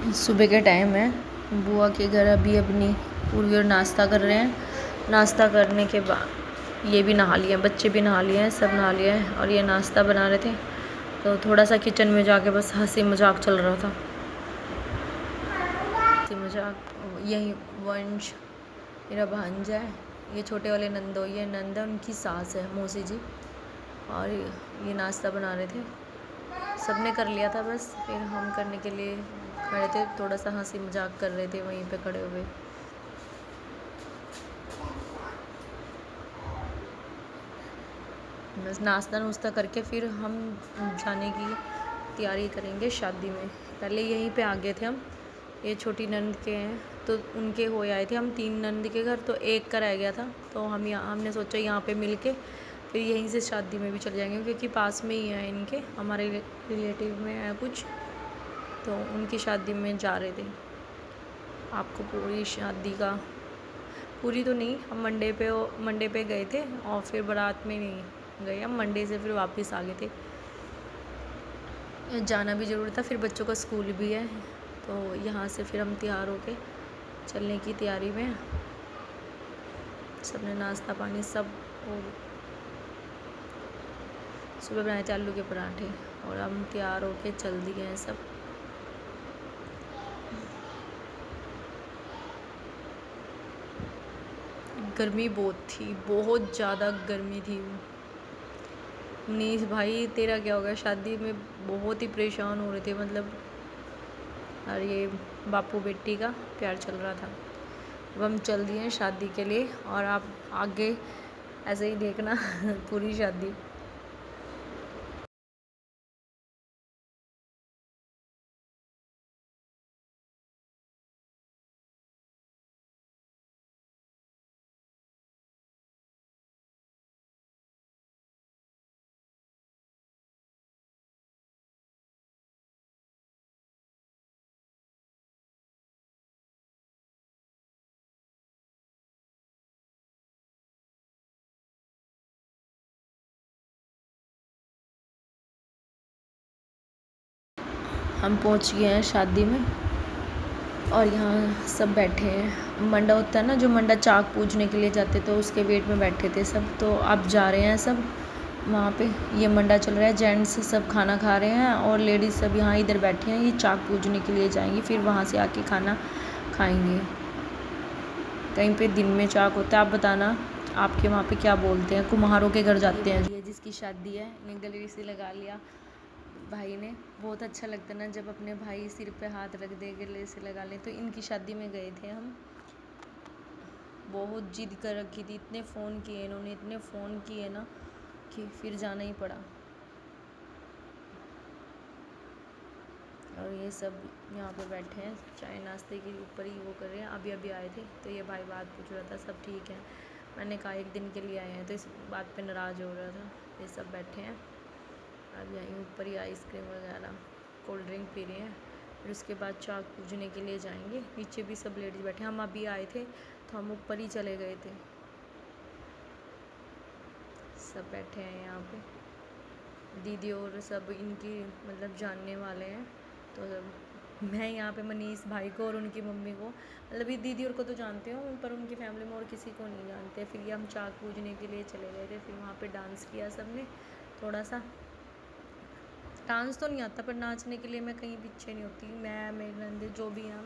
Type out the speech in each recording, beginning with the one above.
सुबह के टाइम है। बुआ के घर अभी अपनी पूरी और नाश्ता कर रहे हैं। नाश्ता करने के बाद ये भी नहा लिए हैं, बच्चे भी नहा लिए हैं, सब नहा लिए हैं और ये नाश्ता बना रहे थे। तो थोड़ा सा किचन में जाके बस हंसी मजाक चल रहा था। हंसी मजाक। यही वंश मेरा भांजा है, ये छोटे वाले नंदो, ये नंदा उनकी सास है, मौसी जी। और ये नाश्ता बना रहे थे। सबने कर लिया था, बस फिर हम करने के लिए खड़े थे। थोड़ा सा हंसी मजाक कर रहे थे वहीं पे खड़े हुए। बस नाश्ता नुश्ता करके फिर हम जाने की तैयारी करेंगे शादी में। पहले यहीं पे आ गए थे हम, ये छोटी नंद के हैं तो उनके हो आए थे हम 3 नंद के घर, तो एक का रह गया था। तो हमने सोचा यहाँ पे मिल के फिर यहीं से शादी में भी चले जाएंगे, क्योंकि पास में ही है इनके, हमारे रिलेटिव में है कुछ, तो उनकी शादी में जा रहे थे। आपको पूरी शादी का, पूरी तो नहीं, हम मंडे पे गए थे और फिर बारात में नहीं गए, हम मंडे से फिर वापस आ गए थे। जाना भी ज़रूरी था, फिर बच्चों का स्कूल भी है, तो यहाँ से फिर हम तैयार होके चलने की तैयारी में। सबने नाश्ता पानी सब, और सुबह बनाए थे आलू के पराठे और हम तैयार होके चल दिए हैं सब। गर्मी बहुत थी, बहुत ज़्यादा गर्मी थी। मुनीस भाई तेरा क्या हो गया? शादी में बहुत ही परेशान हो रहे थे, मतलब। और ये बापू बेटी का प्यार चल रहा था। अब हम चल दिए हैं शादी के लिए, और आप आगे ऐसे ही देखना पूरी शादी। हम पहुंच गए हैं शादी में और यहाँ सब बैठे हैं। मंडा होता है ना, जो मंडा चाक पूजने के लिए जाते, तो उसके वेट में बैठे थे सब। तो अब जा रहे हैं सब वहाँ पे, ये मंडा चल रहा है। जेंट्स सब खाना खा रहे हैं और लेडीज़ सब यहाँ इधर बैठे हैं, ये चाक पूजने के लिए जाएंगी, फिर वहाँ से आके खाना खाएंगे। कहीं पे दिन में चाक होता है। आप बताना आपके वहाँ पे क्या बोलते हैं? कुम्हारों के घर जाते हैं। ये जिसकी शादी है, इन्हें गले से लगा लिया भाई ने। बहुत अच्छा लगता है ना जब अपने भाई सिर पे हाथ रख दे, गले से लगा ले। तो इनकी शादी में गए थे हम, बहुत जिद कर रखी थी, इतने फ़ोन किए इन्होंने, इतने फ़ोन किए ना कि फिर जाना ही पड़ा। और ये सब यहाँ पे बैठे हैं, चाय नाश्ते के ऊपर ही वो कर रहे हैं। अभी अभी आए थे, तो ये भाई बात पूछ रहा था, सब ठीक है। मैंने कहा 1 दिन के लिए आए हैं, तो इस बात पे नाराज़ हो रहा था। ये सब बैठे हैं, अब यहीं ऊपर ही आइसक्रीम वगैरह कोल्ड ड्रिंक पी रहे हैं। फिर उसके बाद चाक पूजने के लिए जाएंगे। नीचे भी सब लेडीज़ बैठे हैं। हम अभी आए थे तो हम ऊपर ही चले गए थे। सब बैठे हैं यहाँ पे, दीदी और सब इनकी मतलब जानने वाले हैं। तो मैं यहाँ पे मनीष भाई को और उनकी मम्मी को, मतलब ये दीदी और को तो जानते हो, पर उनकी फैमिली में और किसी को नहीं जानते। फिर ये हम चाक पूजने के लिए चले गए थे। फिर वहाँ पे डांस किया सबने, थोड़ा सा। डांस तो नहीं आता, पर नाचने के लिए मैं कहीं पीछे नहीं होती। मैं, मेरे नंदे जो भी हैं,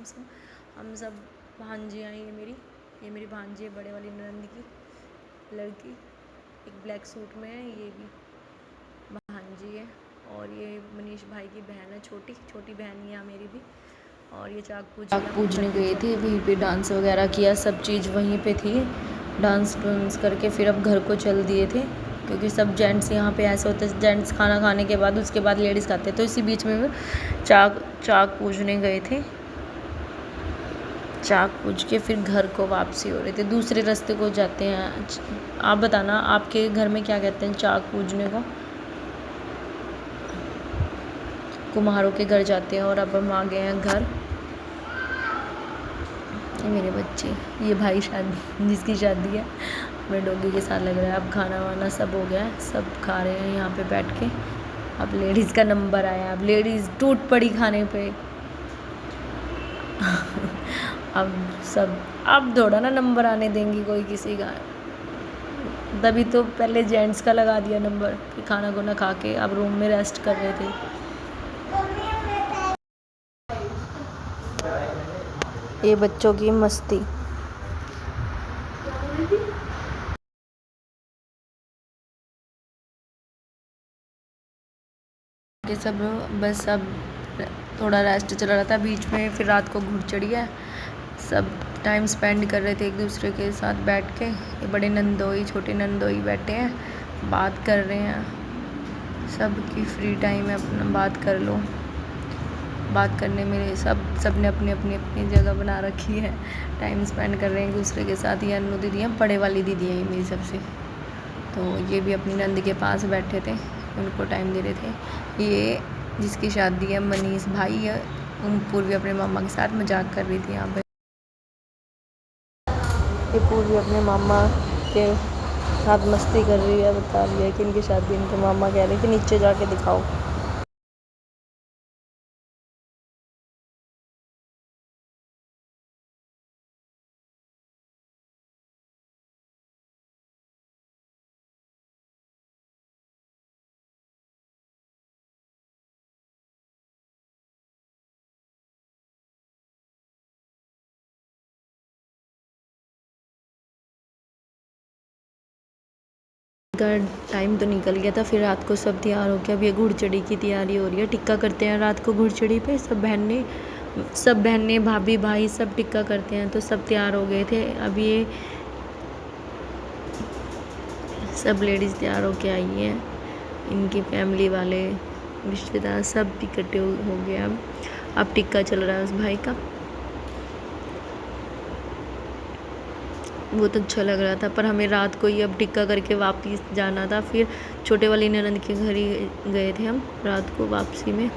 हम सब भांजियाँ हैं। ये मेरी भांजी है, बड़े वाली नंद की लड़की, एक ब्लैक सूट में है, ये भी भांजी है। और ये मनीष भाई की बहन है, छोटी बहन ही है मेरी भी। और ये चाक पूजने गए थे, वहीं पे डांस वगैरह किया, सब चीज़ वहीं पे थी। डांस करके फिर अब घर को चल दिए थे, क्योंकि सब जेंट्स यहाँ पे ऐसे होते हैं, जेंट्स खाना खाने के बाद उसके बाद लेडीज़ खाते हैं। तो इसी बीच में चाक पूजने गए थे। चाक पूज के फिर घर को वापसी हो रहे थे, दूसरे रास्ते को जाते हैं। आप बताना आपके घर में क्या कहते हैं चाक पूजने को? कुम्हारों के घर जाते हैं। और अब हम आ गए हैं घर। ये मेरे बच्चे, ये भाई शादी जिसकी शादी है, मेरे डॉगी के साथ लग रहा है। अब खाना वाना सब हो गया है, सब खा रहे हैं यहाँ पे बैठ के। अब लेडीज़ का नंबर आया, अब लेडीज़ टूट पड़ी खाने पे। अब सब अब थोड़ा ना नंबर आने देंगी कोई किसी का, तभी तो पहले जेंट्स का लगा दिया नंबर, फिर खाना खुना खा के अब रूम में रेस्ट कर रहे थे। ये बच्चों की मस्ती। ये सब बस अब थोड़ा रेस्ट चल रहा था बीच में, फिर रात को घुड़ चढ़ी है, सब टाइम स्पेंड कर रहे थे एक दूसरे के साथ बैठ के। ये बड़े नंदोई छोटे नंदोई बैठे हैं, बात कर रहे हैं, सबकी फ्री टाइम है, अपना बात कर लो। बात करने में सब ने अपनी अपनी अपनी जगह बना रखी है, टाइम स्पेंड कर रहे हैं एक दूसरे के साथ। ये अनु दीदी हैं, बड़े वाली दीदी हैं ये मेरी सबसे, तो ये भी अपनी नंद के पास बैठे थे, उनको टाइम दे रहे थे। ये जिसकी शादी है मनीष भाई है, पूर्वी अपने मामा के साथ मजाक कर रही थी यहाँ पे। ये पूर्वी अपने मामा के साथ मस्ती कर रही है, बता रही है कि इनकी शादी, इनके मामा कह रहे थे नीचे जाके दिखाओ। का टाइम तो निकल गया था, फिर रात को सब तैयार हो के अब ये घुड़चढ़ी की तैयारी हो रही है। टिक्का करते हैं रात को घुड़चढ़ी पे, सब बहनें भाभी भाई सब टिक्का करते हैं, तो सब तैयार हो गए थे। अब ये सब लेडीज़ तैयार हो के आई हैं, इनकी फैमिली वाले रिश्तेदार सब इकट्ठे हो गए। अब टिक्का चल रहा है उस भाई का, बहुत अच्छा लग रहा था। पर हमें रात को ही अब टिक्का करके वापस जाना था, फिर छोटे वाली ननंद के घर ही गए थे हम रात को वापसी में।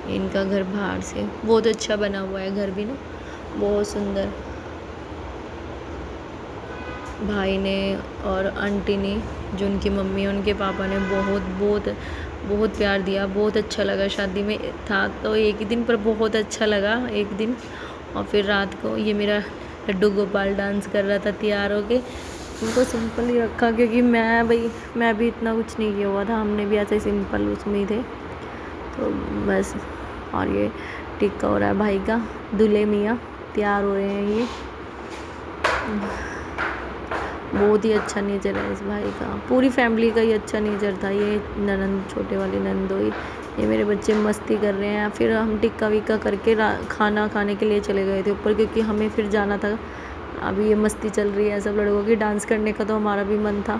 इनका घर बाहर से बहुत अच्छा बना हुआ है, घर भी ना बहुत सुंदर। भाई ने और आंटी ने, जो उनकी मम्मी है, उनके पापा ने बहुत बहुत बहुत प्यार दिया, बहुत अच्छा लगा। शादी में था तो एक ही दिन, पर बहुत अच्छा लगा एक दिन। और फिर रात को ये मेरा लड्डू गोपाल डांस कर रहा था तैयार होके। उनको सिंपल ही रखा क्योंकि मैं भी इतना कुछ नहीं किया हुआ था, हमने भी ऐसे सिंपल उसमें ही थे, तो बस। और ये टिक्का हो रहा है भाई का, दूल्हे मियाँ तैयार हो रहे हैं। ये बहुत ही अच्छा नेचर है इस भाई का, पूरी फैमिली का ही अच्छा नेचर था। ये ननंद, छोटे वाली नंदोई, ये मेरे बच्चे मस्ती कर रहे हैं। फिर हम टिक्का विक्का करके खाना खाने के लिए चले गए थे ऊपर, क्योंकि हमें फिर जाना था। अभी ये मस्ती चल रही है सब लड़कों की, डांस करने का तो हमारा भी मन था।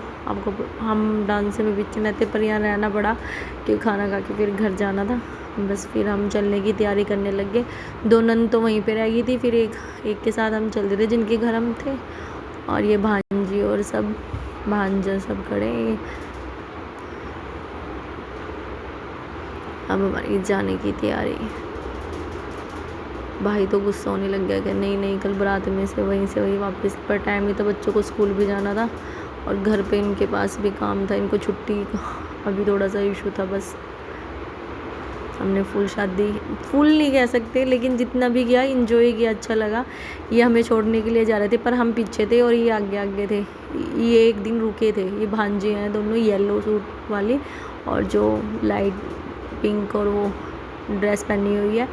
हम डांस में बीच में थे, पर यहाँ रहना पड़ा क्योंकि खाना खा के फिर घर जाना था। बस फिर हम चलने की तैयारी करने लग गए। 2 नंद तो वहीं पे रह गई थी, फिर एक के साथ हम चलते थे जिनके घर हम थे। और ये भांजी और सब भांजा सब खड़े। अब हमारी जाने की तैयारी। भाई तो गुस्सा होने लग गया कि नहीं कल बारात में से वहीं वापस, पर टाइम ही तो बच्चों को स्कूल भी जाना था और घर पे इनके पास भी काम था, इनको छुट्टी अभी थोड़ा सा इशू था। बस हमने फुल नहीं कह सकते, लेकिन जितना भी किया इंजॉय किया, अच्छा लगा। ये हमें छोड़ने के लिए जा रहे थे, पर हम पीछे थे और ये आगे थे। ये एक दिन रुके थे। ये भांजे हैं दोनों, येलो सूट वाली और जो लाइट पिंक और वो ड्रेस पहनी हुई है,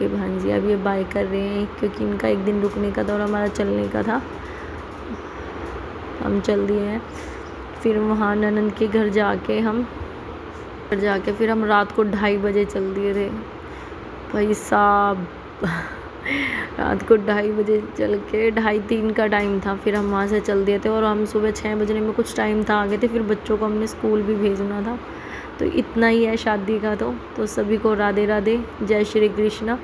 ये भांजी। अब ये बाय कर रहे हैं क्योंकि इनका एक दिन रुकने का था और हमारा चलने का था। हम चल दिए हैं। फिर वहाँ ननंद के घर जाके फिर हम रात को 2:30 बजे चल दिए थे भाई साहब। रात को 2:30 बजे चल के 2:30-3 का टाइम था, फिर हम वहाँ से चल दिए थे। और हम सुबह 6 बजने में कुछ टाइम था आगे थे, फिर बच्चों को हमने स्कूल भी भेजना था। तो इतना ही है शादी का। तो सभी को राधे राधे, जय श्री कृष्णा।